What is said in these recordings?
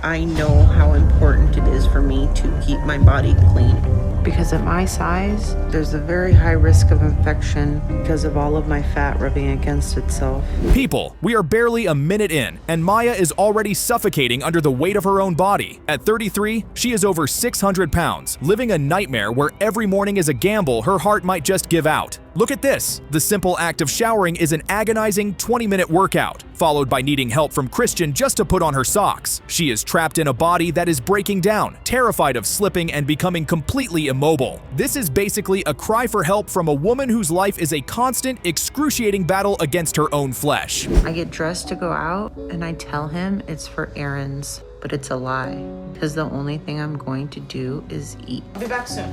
I know how important it is for me to keep my body clean. Because at my size, there's a very high risk of infection because of all of my fat rubbing against itself. People, we are barely a minute in, and Maya is already suffocating under the weight of her own body. At 33, she is over 600 pounds, living a nightmare where every morning is a gamble her heart might just give out. Look at this. The simple act of showering is an agonizing 20-minute workout, followed by needing help from Christian just to put on her socks. She is trapped in a body that is breaking down, terrified of slipping and becoming completely immobile. This is basically a cry for help from a woman whose life is a constant, excruciating battle against her own flesh. I get dressed to go out and I tell him it's for errands, but it's a lie because the only thing I'm going to do is eat. I'll be back soon.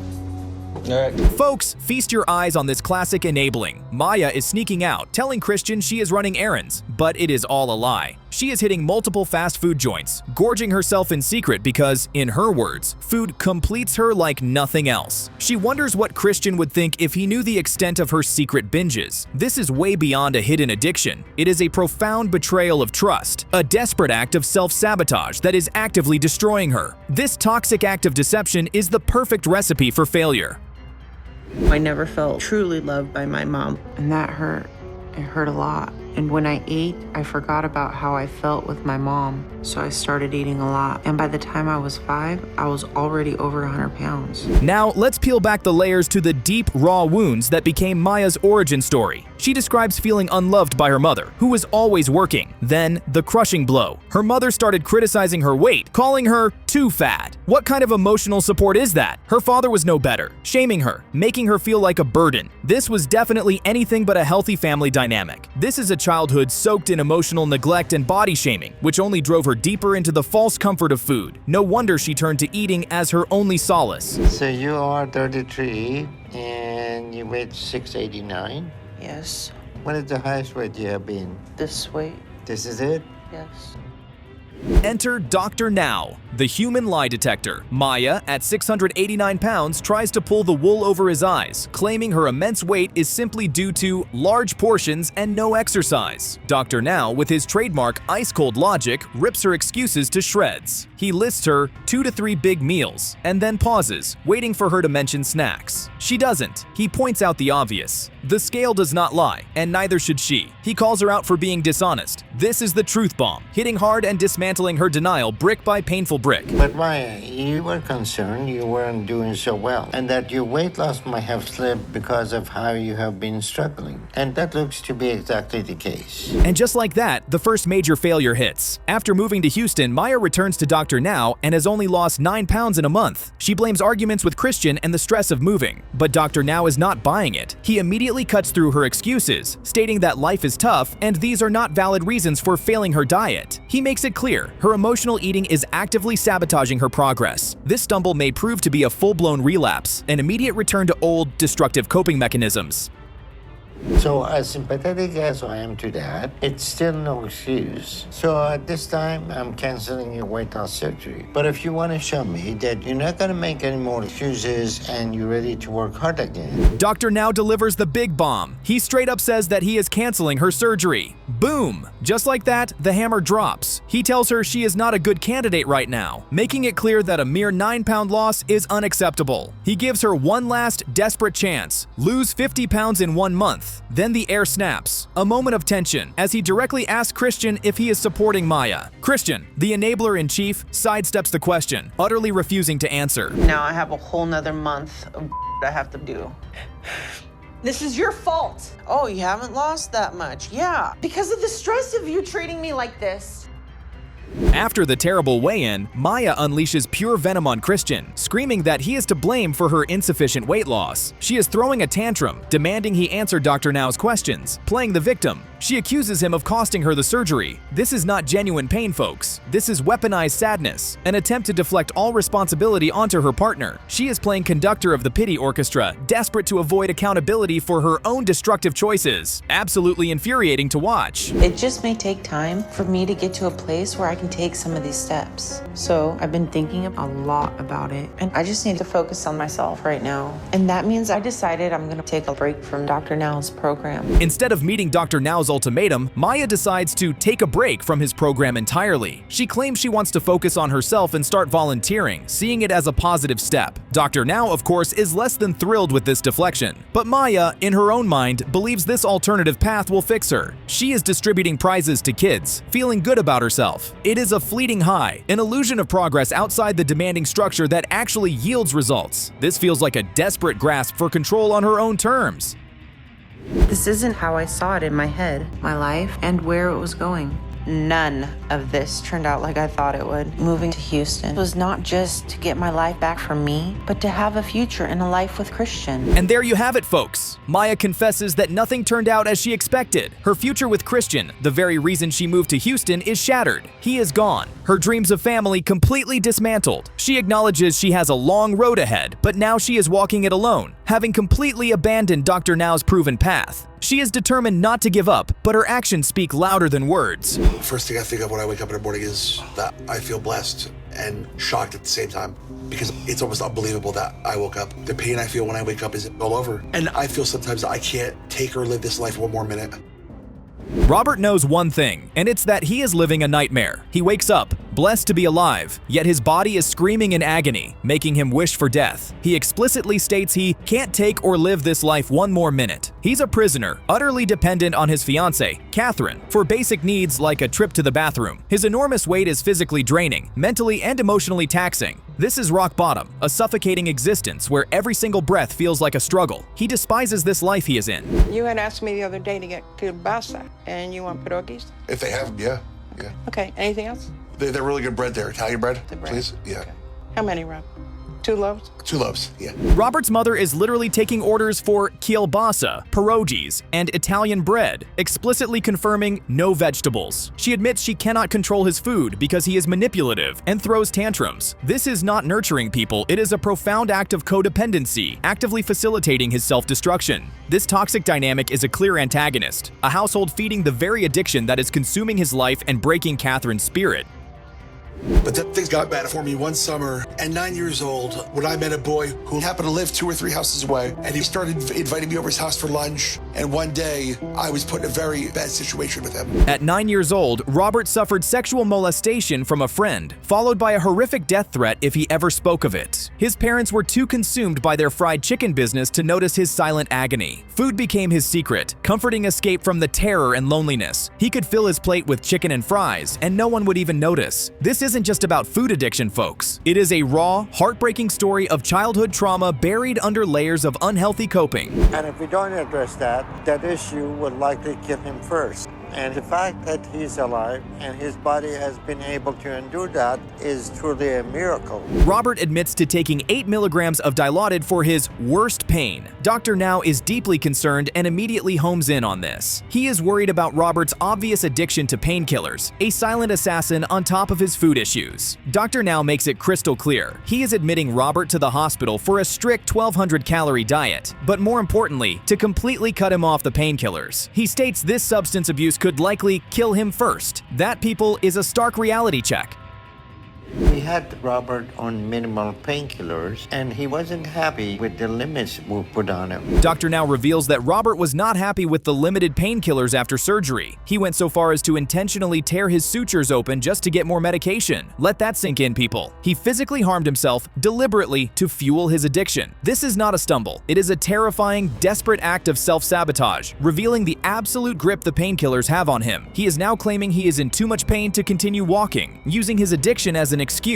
Folks, feast your eyes on this classic enabling. Maya is sneaking out, telling Christian she is running errands, but it is all a lie. She is hitting multiple fast food joints, gorging herself in secret because, in her words, food completes her like nothing else. She wonders what Christian would think if he knew the extent of her secret binges. This is way beyond a hidden addiction. It is a profound betrayal of trust, a desperate act of self-sabotage that is actively destroying her. This toxic act of deception is the perfect recipe for failure. I never felt truly loved by my mom, and that hurt. It hurt a lot. And when I ate, I forgot about how I felt with my mom, so I started eating a lot. And by the time I was 5, I was already over 100 pounds. Now, let's peel back the layers to the deep, raw wounds that became Maya's origin story. She describes feeling unloved by her mother, who was always working. Then, the crushing blow. Her mother started criticizing her weight, calling her too fat. What kind of emotional support is that? Her father was no better, shaming her, making her feel like a burden. This was definitely anything but a healthy family dynamic. This is a childhood soaked in emotional neglect and body shaming, which only drove her deeper into the false comfort of food. No wonder she turned to eating as her only solace. So you are 33 and you weigh 689? Yes. What is the highest weight you have been? This weight? This is it? Yes. Enter Dr. Now, the human lie detector. Maya, at 689 pounds, tries to pull the wool over his eyes, claiming her immense weight is simply due to large portions and no exercise. Dr. Now, with his trademark ice-cold logic, rips her excuses to shreds. He lists her 2 to 3 big meals, and then pauses, waiting for her to mention snacks. She doesn't. He points out the obvious. The scale does not lie, and neither should she. He calls her out for being dishonest. This is the truth bomb, hitting hard and dismantling her denial brick by painful brick. But Maya, you were concerned you weren't doing so well, and that your weight loss might have slipped because of how you have been struggling. And that looks to be exactly the case. And just like that, the first major failure hits. After moving to Houston, Maya returns to Dr. Now and has only lost 9 pounds in a month. She blames arguments with Christian and the stress of moving. But Dr. Now is not buying it. He immediately cuts through her excuses, stating that life is tough and these are not valid reasons for failing her diet. He makes it clear her emotional eating is actively sabotaging her progress. This stumble may prove to be a full-blown relapse, an immediate return to old, destructive coping mechanisms. So as sympathetic as I am to that, it's still no excuse. So at this time, I'm canceling your weight loss surgery. But if you want to show me that you're not going to make any more excuses and you're ready to work hard again. Dr. Now delivers the big bomb. He straight up says that he is canceling her surgery. Boom! Just like that, the hammer drops. He tells her she is not a good candidate right now, making it clear that a mere 9-pound loss is unacceptable. He gives her one last desperate chance: lose 50 pounds in 1 month. Then the air snaps, a moment of tension, as he directly asks Christian if he is supporting Maya. Christian, the enabler-in-chief, sidesteps the question, utterly refusing to answer. Now I have a whole nother month of I have to do. This is your fault. Oh, you haven't lost that much. Yeah. Because of the stress of you treating me like this. After the terrible weigh-in, Maya unleashes pure venom on Christian, screaming that he is to blame for her insufficient weight loss. She is throwing a tantrum, demanding he answer Dr. Now's questions, playing the victim. She accuses him of costing her the surgery. This is not genuine pain, folks. This is weaponized sadness, an attempt to deflect all responsibility onto her partner. She is playing conductor of the pity orchestra, desperate to avoid accountability for her own destructive choices. Absolutely infuriating to watch. It just may take time for me to get to a place where I can take some of these steps. So I've been thinking a lot about it, and I just need to focus on myself right now. And that means I decided I'm gonna take a break from Dr. Now's program. Instead of meeting Dr. Now's ultimatum, Maya decides to take a break from his program entirely. She claims she wants to focus on herself and start volunteering, seeing it as a positive step. Dr. Now, of course, is less than thrilled with this deflection. But Maya, in her own mind, believes this alternative path will fix her. She is distributing prizes to kids, feeling good about herself. It is a fleeting high, an illusion of progress outside the demanding structure that actually yields results. This feels like a desperate grasp for control on her own terms. This isn't how I saw it in my head, my life, and where it was going. None of this turned out like I thought it would. Moving to Houston was not just to get my life back for me, but to have a future and a life with Christian. And there you have it, folks. Maya confesses that nothing turned out as she expected. Her future with Christian, the very reason she moved to Houston, is shattered. He is gone. Her dreams of family completely dismantled. She acknowledges she has a long road ahead, but now she is walking it alone, having completely abandoned Dr. Now's proven path. She is determined not to give up, but her actions speak louder than words. The first thing I think of when I wake up in the morning is that I feel blessed and shocked at the same time, because it's almost unbelievable that I woke up. The pain I feel when I wake up is all over. And I feel sometimes that I can't take or live this life one more minute. Robert knows one thing, and it's that he is living a nightmare. He wakes up, blessed to be alive, yet his body is screaming in agony, making him wish for death. He explicitly states he can't take or live this life one more minute. He's a prisoner, utterly dependent on his fiancée, Catherine, for basic needs like a trip to the bathroom. His enormous weight is physically draining, mentally and emotionally taxing. This is rock bottom, a suffocating existence where every single breath feels like a struggle. He despises this life he is in. You had asked me the other day to get kielbasa, and you want pierogies? If they have them, yeah. Okay, anything else? They're really good bread there. Italian bread, The bread. please? Yeah. Okay. How many, Rob? 2 loaves? 2 loaves, yeah. Robert's mother is literally taking orders for kielbasa, pierogies, and Italian bread, explicitly confirming no vegetables. She admits she cannot control his food because he is manipulative and throws tantrums. This is not nurturing people, it is a profound act of codependency, actively facilitating his self-destruction. This toxic dynamic is a clear antagonist, a household feeding the very addiction that is consuming his life and breaking Catherine's spirit. But then things got bad for me one summer at 9 years old when I met a boy who happened to live 2 or 3 houses away, and he started inviting me over his house for lunch. And one day I was put in a very bad situation with him. At 9 years old, Robert suffered sexual molestation from a friend, followed by a horrific death threat if he ever spoke of it. His parents were too consumed by their fried chicken business to notice his silent agony. Food became his secret, comforting escape from the terror and loneliness. He could fill his plate with chicken and fries, and no one would even notice. This isn't just about food addiction, folks. It is a raw, heartbreaking story of childhood trauma buried under layers of unhealthy coping. And if we don't address that, that issue would likely kill him first. And the fact that he's alive and his body has been able to endure that is truly a miracle. Robert admits to taking 8 milligrams of Dilaudid for his worst pain. Dr. Now is deeply concerned and immediately homes in on this. He is worried about Robert's obvious addiction to painkillers, a silent assassin on top of his food issues. Dr. Now makes it crystal clear. He is admitting Robert to the hospital for a strict 1,200-calorie diet, but more importantly, to completely cut him off the painkillers. He states this substance abuse could likely kill him first. That, people, is a stark reality check. We had Robert on minimal painkillers, and he wasn't happy with the limits we put on him. Dr. Now reveals that Robert was not happy with the limited painkillers after surgery. He went so far as to intentionally tear his sutures open just to get more medication. Let that sink in, people. He physically harmed himself deliberately to fuel his addiction. This is not a stumble. It is a terrifying, desperate act of self-sabotage, revealing the absolute grip the painkillers have on him. He is now claiming he is in too much pain to continue walking, using his addiction as an excuse.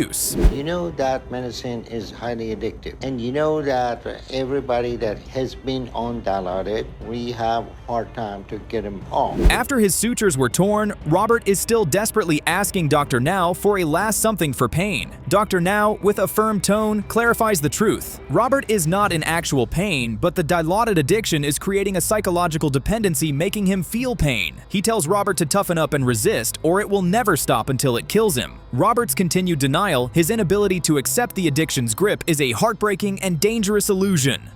You know that medicine is highly addictive, and you know that everybody that has been on Dilaudid, we have a hard time to get him off. After his sutures were torn, Robert is still desperately asking Dr. Now for a last something for pain. Dr. Now, with a firm tone, clarifies the truth. Robert is not in actual pain, but the Dilaudid addiction is creating a psychological dependency, making him feel pain. He tells Robert to toughen up and resist, or it will never stop until it kills him. Robert's continued denial, his inability to accept the addiction's grip, is a heartbreaking and dangerous illusion.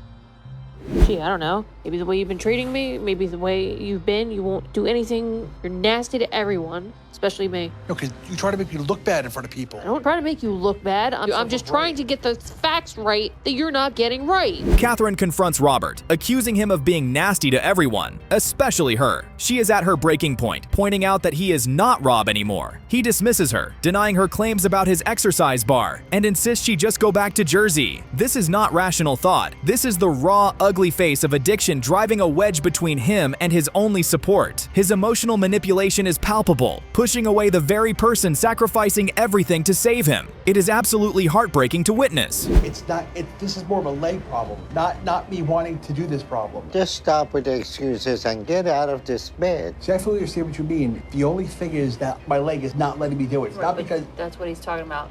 Gee, I don't know. Maybe the way you've been treating me, maybe the way you've been, you won't do anything. You're nasty to everyone, especially me. No, because you try to make me look bad in front of people. I don't try to make you look bad. I'm just trying to get the facts right that you're not getting right. Catherine confronts Robert, accusing him of being nasty to everyone, especially her. She is at her breaking point, pointing out that he is not Rob anymore. He dismisses her, denying her claims about his exercise bar, and insists she just go back to Jersey. This is not rational thought. This is the raw, ugly face of addiction driving a wedge between him and his only support. His emotional manipulation is palpable, pushing away the very person sacrificing everything to save him. It is absolutely heartbreaking to witness. This is more of a leg problem, not me wanting to do this problem. Just stop with the excuses and get out of this bed. See, I fully understand what you mean. The only thing is that my leg is not letting me do it. It's not because... That's what he's talking about.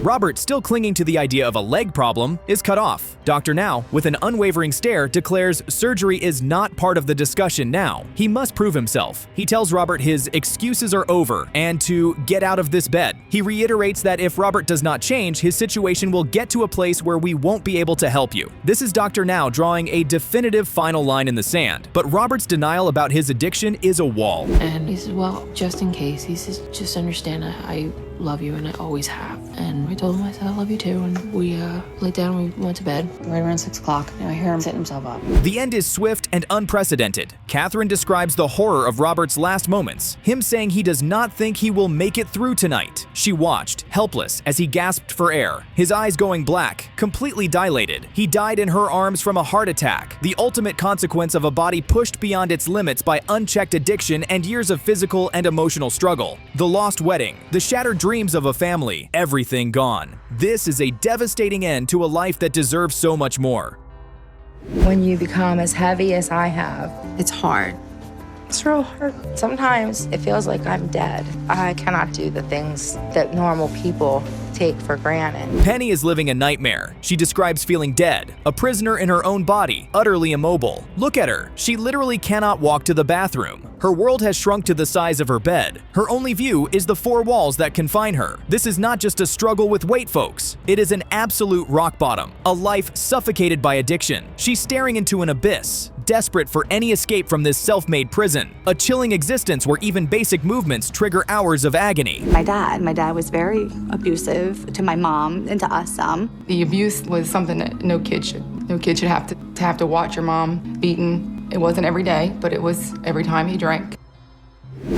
Robert, still clinging to the idea of a leg problem, is cut off. Dr. Now, with an unwavering stare, declares surgery is not part of the discussion now. He must prove himself. He tells Robert his excuses are over and to get out of this bed. He reiterates that if Robert does not change, his situation will get to a place where we won't be able to help you. This is Dr. Now drawing a definitive final line in the sand. But Robert's denial about his addiction is a wall. And he says, well, just in case, he says, just understand I love you and I always have. And I told him, I said, I love you too. And we laid down and we went to bed right around 6 o'clock. And I hear him setting himself up. The end is swift and unprecedented. Catherine describes the horror of Robert's last moments, him saying he does not think he will make it through tonight. She watched, helpless, as he gasped for air, his eyes going black, completely dilated. He died in her arms from a heart attack, the ultimate consequence of a body pushed beyond its limits by unchecked addiction and years of physical and emotional struggle. The lost wedding, the shattered dreams of a family, everything gone. This is a devastating end to a life that deserves so much more. When you become as heavy as I have, it's hard. It's real hard. Sometimes it feels like I'm dead. I cannot do the things that normal people take for granted. Penny is living a nightmare. She describes feeling dead, a prisoner in her own body, utterly immobile. Look at her. She literally cannot walk to the bathroom. Her world has shrunk to the size of her bed. Her only view is the four walls that confine her. This is not just a struggle with weight, folks. It is an absolute rock bottom, a life suffocated by addiction. She's staring into an abyss, desperate for any escape from this self-made prison, a chilling existence where even basic movements trigger hours of agony. My dad was very abusive to my mom and to us some. The abuse was something that no kid should have to watch your mom beaten. It wasn't every day, but it was every time he drank.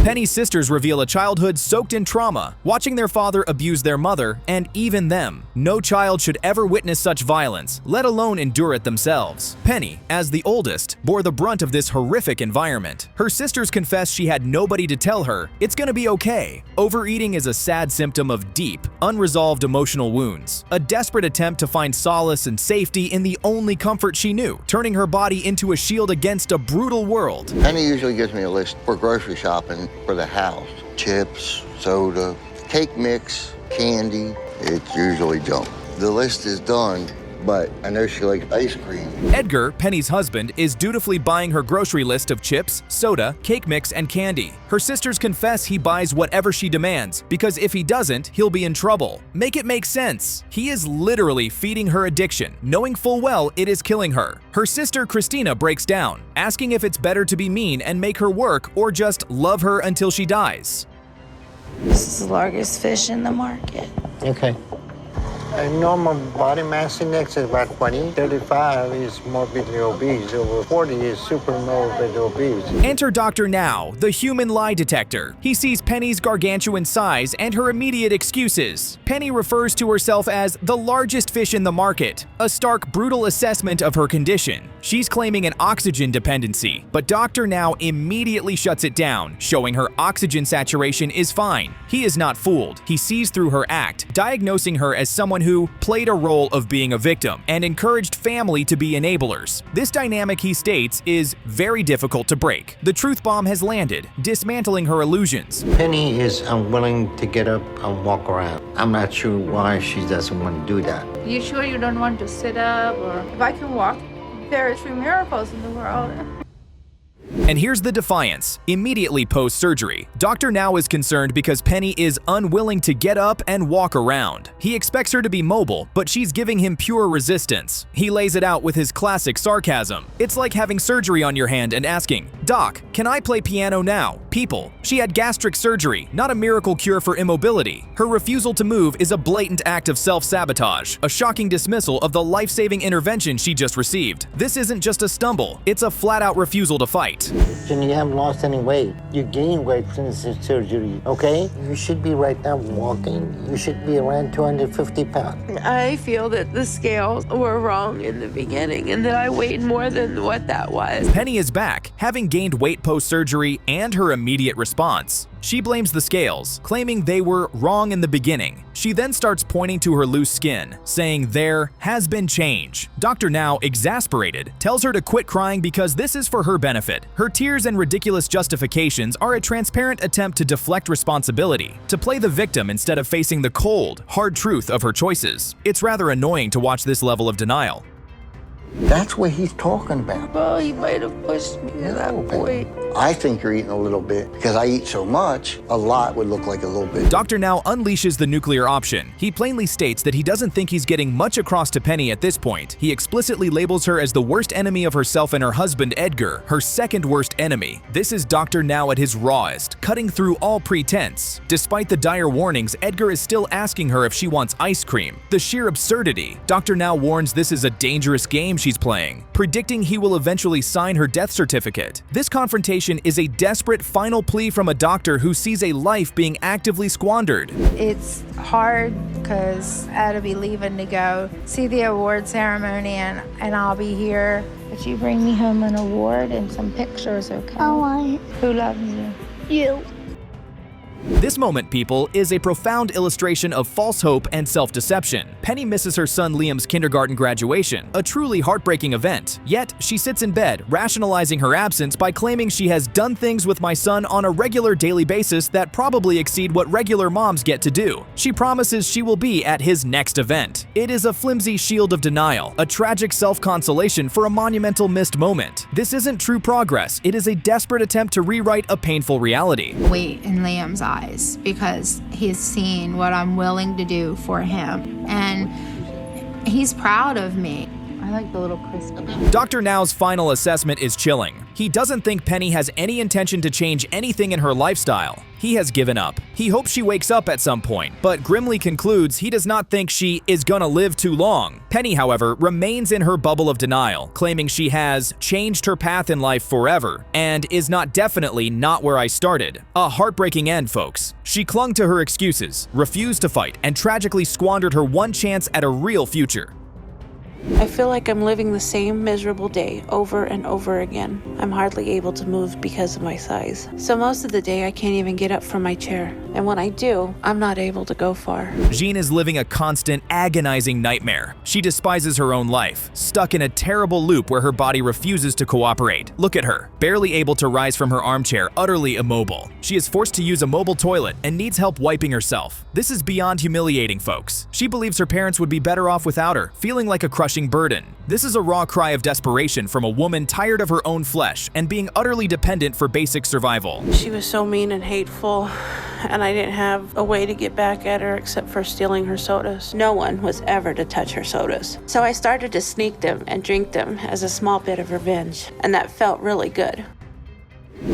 Penny's sisters reveal a childhood soaked in trauma, watching their father abuse their mother and even them. No child should ever witness such violence, let alone endure it themselves. Penny, as the oldest, bore the brunt of this horrific environment. Her sisters confess she had nobody to tell her, it's gonna be okay. Overeating is a sad symptom of deep, unresolved emotional wounds, a desperate attempt to find solace and safety in the only comfort she knew, turning her body into a shield against a brutal world. Penny usually gives me a list for grocery shopping for the house. Chips, soda, cake mix, candy. It's usually junk. The list is done, but I know she likes ice cream. Edgar, Penny's husband, is dutifully buying her grocery list of chips, soda, cake mix, and candy. Her sisters confess he buys whatever she demands, because if he doesn't, he'll be in trouble. Make it make sense. He is literally feeding her addiction, knowing full well it is killing her. Her sister Christina breaks down, asking if it's better to be mean and make her work or just love her until she dies. This is the largest fish in the market. Okay. A normal body mass index is about 20. 35 is morbidly obese. Over 40 is super morbidly obese. Enter Dr. Now, the human lie detector. He sees Penny's gargantuan size and her immediate excuses. Penny refers to herself as the largest fish in the market, a stark, brutal assessment of her condition. She's claiming an oxygen dependency, but Dr. Now immediately shuts it down, showing her oxygen saturation is fine. He is not fooled. He sees through her act, diagnosing her as someone who played a role of being a victim and encouraged family to be enablers. This dynamic, he states, is very difficult to break. The truth bomb has landed, dismantling her illusions. Penny is unwilling to get up and walk around. I'm not sure why she doesn't want to do that. You sure you don't want to sit up or? If I can walk, there are 3 miracles in the world. And here's the defiance. Immediately post-surgery, Dr. Now is concerned because Penny is unwilling to get up and walk around. He expects her to be mobile, but she's giving him pure resistance. He lays it out with his classic sarcasm. It's like having surgery on your hand and asking, "Doc, can I play piano now?" People, she had gastric surgery, not a miracle cure for immobility. Her refusal to move is a blatant act of self-sabotage, a shocking dismissal of the life-saving intervention she just received. This isn't just a stumble, it's a flat-out refusal to fight. And you haven't lost any weight. You gained weight since the surgery, okay? You should be right now walking. You should be around 250 pounds. I feel that the scales were wrong in the beginning and that I weighed more than what that was. Penny is back, having gained weight post-surgery and her immediate response. She blames the scales, claiming they were wrong in the beginning. She then starts pointing to her loose skin, saying there has been change. Dr. Now, exasperated, tells her to quit crying because this is for her benefit. Her tears and ridiculous justifications are a transparent attempt to deflect responsibility, to play the victim instead of facing the cold, hard truth of her choices. It's rather annoying to watch this level of denial. That's what he's talking about. Well, he might have pushed me to that point. I think you're eating a little bit because I eat so much, a lot would look like a little bit. Dr. Now unleashes the nuclear option. He plainly states that he doesn't think he's getting much across to Penny at this point. He explicitly labels her as the worst enemy of herself and her husband Edgar, her second worst enemy. This is Dr. Now at his rawest, cutting through all pretense. Despite the dire warnings, Edgar is still asking her if she wants ice cream. The sheer absurdity. Dr. Now warns this is a dangerous game she's playing, predicting he will eventually sign her death certificate. This confrontation is a desperate final plea from a doctor who sees a life being actively squandered. It's hard because I had to be leaving to go see the award ceremony and I'll be here. But you bring me home an award and some pictures, okay? I want Who loves you? you. This moment, people, is a profound illustration of false hope and self-deception. Penny misses her son Liam's kindergarten graduation, a truly heartbreaking event. Yet, she sits in bed, rationalizing her absence by claiming she has done things with my son on a regular daily basis that probably exceed what regular moms get to do. She promises she will be at his next event. It is a flimsy shield of denial, a tragic self-consolation for a monumental missed moment. This isn't true progress, it is a desperate attempt to rewrite a painful reality. Weight in Liam's eyes because he's seen what I'm willing to do for him and he's proud of me. I like the little crispy. Dr. Now's final assessment is chilling. He doesn't think Penny has any intention to change anything in her lifestyle. He has given up. He hopes she wakes up at some point, but grimly concludes he does not think she is gonna live too long. Penny, however, remains in her bubble of denial, claiming she has changed her path in life forever and is definitely not where I started. A heartbreaking end, folks. She clung to her excuses, refused to fight, and tragically squandered her one chance at a real future. I feel like I'm living the same miserable day over and over again. I'm hardly able to move because of my size. So most of the day I can't even get up from my chair. And when I do, I'm not able to go far. Jean is living a constant, agonizing nightmare. She despises her own life, stuck in a terrible loop where her body refuses to cooperate. Look at her, barely able to rise from her armchair, utterly immobile. She is forced to use a mobile toilet and needs help wiping herself. This is beyond humiliating, folks. She believes her parents would be better off without her, feeling like a crushing burden. This is a raw cry of desperation from a woman tired of her own flesh and being utterly dependent for basic survival. She was so mean and hateful, and I didn't have a way to get back at her except for stealing her sodas. No one was ever to touch her sodas. So I started to sneak them and drink them as a small bit of revenge, and that felt really good.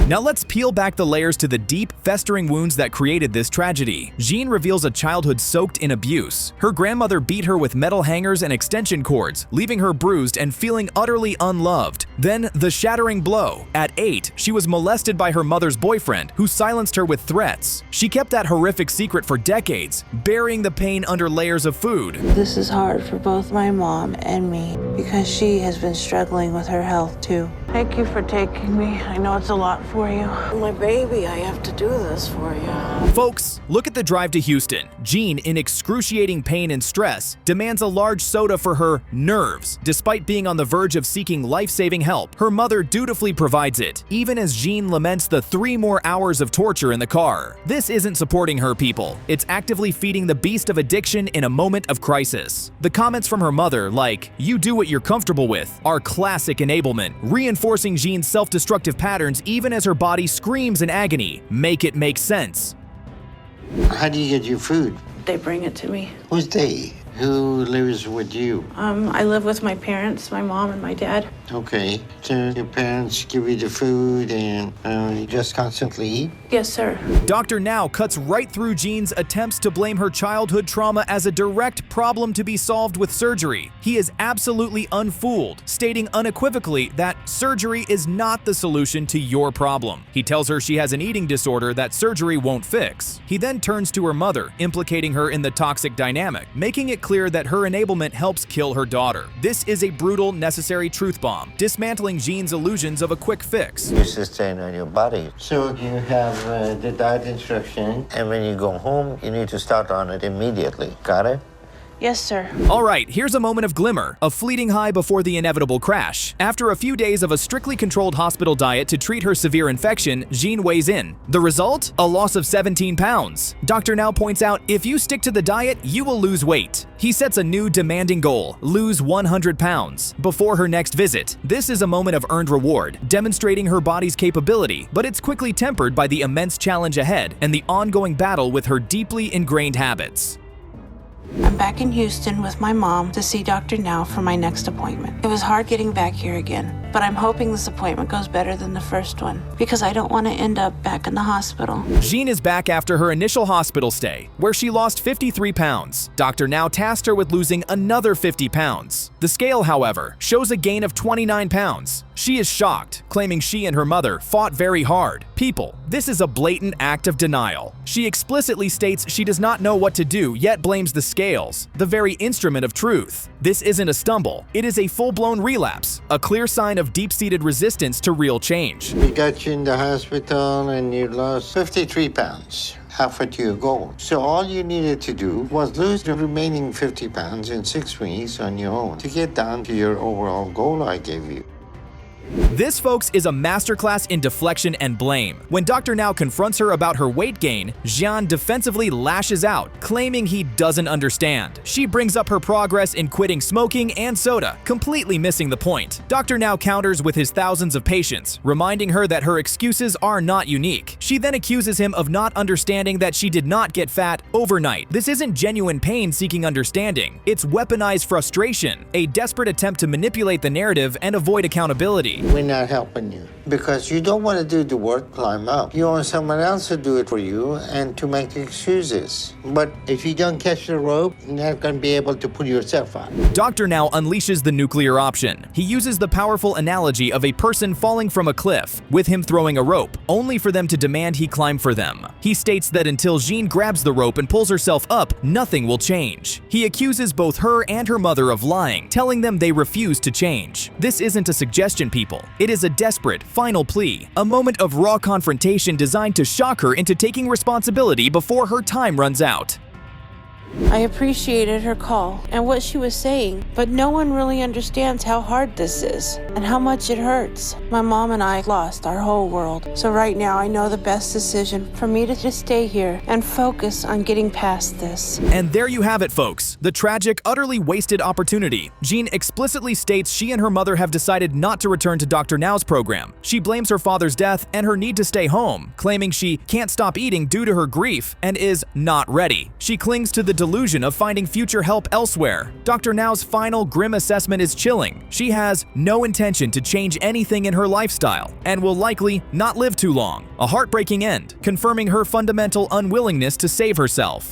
Now let's peel back the layers to the deep, festering wounds that created this tragedy. Jean reveals a childhood soaked in abuse. Her grandmother beat her with metal hangers and extension cords, leaving her bruised and feeling utterly unloved. Then, the shattering blow. At 8, she was molested by her mother's boyfriend, who silenced her with threats. She kept that horrific secret for decades, burying the pain under layers of food. This is hard for both my mom and me, because she has been struggling with her health too. Thank you for taking me. I know it's a lot lot for you. My baby, I have to do this for you. Folks, look at the drive to Houston. Jean, in excruciating pain and stress, demands a large soda for her nerves. Despite being on the verge of seeking life-saving help, her mother dutifully provides it, even as Jean laments the 3 more hours of torture in the car. This isn't supporting her, people. It's actively feeding the beast of addiction in a moment of crisis. The comments from her mother, like, "You do what you're comfortable with," are classic enablement, reinforcing Jean's self-destructive patterns even as her body screams in agony. Make it make sense. How do you get your food? They bring it to me. Who's they? Who lives with you? I live with my parents, my mom and my dad. Okay. So your parents give you the food and you just constantly eat? Yes, sir. Dr. Now cuts right through Jean's attempts to blame her childhood trauma as a direct problem to be solved with surgery. He is absolutely unfooled, stating unequivocally that surgery is not the solution to your problem. He tells her she has an eating disorder that surgery won't fix. He then turns to her mother, implicating her in the toxic dynamic, making it clear that her enablement helps kill her daughter. This is a brutal, necessary truth bomb, dismantling Jean's illusions of a quick fix. You sustain on your body. So you have the diet instruction, and when you go home, you need to start on it immediately. Got it? Yes, sir. All right, here's a moment of glimmer, a fleeting high before the inevitable crash. After a few days of a strictly controlled hospital diet to treat her severe infection, Jean weighs in. The result? A loss of 17 pounds. Dr. Now points out, if you stick to the diet, you will lose weight. He sets a new demanding goal, lose 100 pounds, before her next visit. This is a moment of earned reward, demonstrating her body's capability, but it's quickly tempered by the immense challenge ahead and the ongoing battle with her deeply ingrained habits. I'm back in Houston with my mom to see Dr. Now for my next appointment. It was hard getting back here again, but I'm hoping this appointment goes better than the first one because I don't want to end up back in the hospital. Jean is back after her initial hospital stay, where she lost 53 pounds. Dr. Now tasked her with losing another 50 pounds. The scale, however, shows a gain of 29 pounds. She is shocked, claiming she and her mother fought very hard. People, this is a blatant act of denial. She explicitly states she does not know what to do, yet blames the scales, the very instrument of truth. This isn't a stumble, it is a full-blown relapse, a clear sign of deep-seated resistance to real change. We got you in the hospital and you lost 53 pounds. Halfway to your goal. So all you needed to do was lose the remaining 50 pounds in 6 weeks on your own to get down to your overall goal I gave you. This, folks, is a masterclass in deflection and blame. When Dr. Now confronts her about her weight gain, Jean defensively lashes out, claiming he doesn't understand. She brings up her progress in quitting smoking and soda, completely missing the point. Dr. Now counters with his thousands of patients, reminding her that her excuses are not unique. She then accuses him of not understanding that she did not get fat overnight. This isn't genuine pain seeking understanding. It's weaponized frustration, a desperate attempt to manipulate the narrative and avoid accountability. We're not helping you because you don't want to do the work, climb up. You want someone else to do it for you and to make excuses. But if you don't catch the rope, you're not going to be able to pull yourself out. Dr. Now unleashes the nuclear option. He uses the powerful analogy of a person falling from a cliff, with him throwing a rope, only for them to demand he climb for them. He states that until Jean grabs the rope and pulls herself up, nothing will change. He accuses both her and her mother of lying, telling them they refuse to change. This isn't a suggestion, people. It is a desperate, final plea, a moment of raw confrontation designed to shock her into taking responsibility before her time runs out. I appreciated her call and what she was saying, but no one really understands how hard this is and how much it hurts. My mom and I lost our whole world. So right now I know the best decision for me to just stay here and focus on getting past this. And there you have it, folks. The tragic, utterly wasted opportunity. Jean explicitly states she and her mother have decided not to return to Dr. Now's program. She blames her father's death and her need to stay home, claiming she can't stop eating due to her grief and is not ready. She clings to the delusion of finding future help elsewhere. Dr. Now's final grim assessment is chilling. She has no intention to change anything in her lifestyle and will likely not live too long. A heartbreaking end, confirming her fundamental unwillingness to save herself.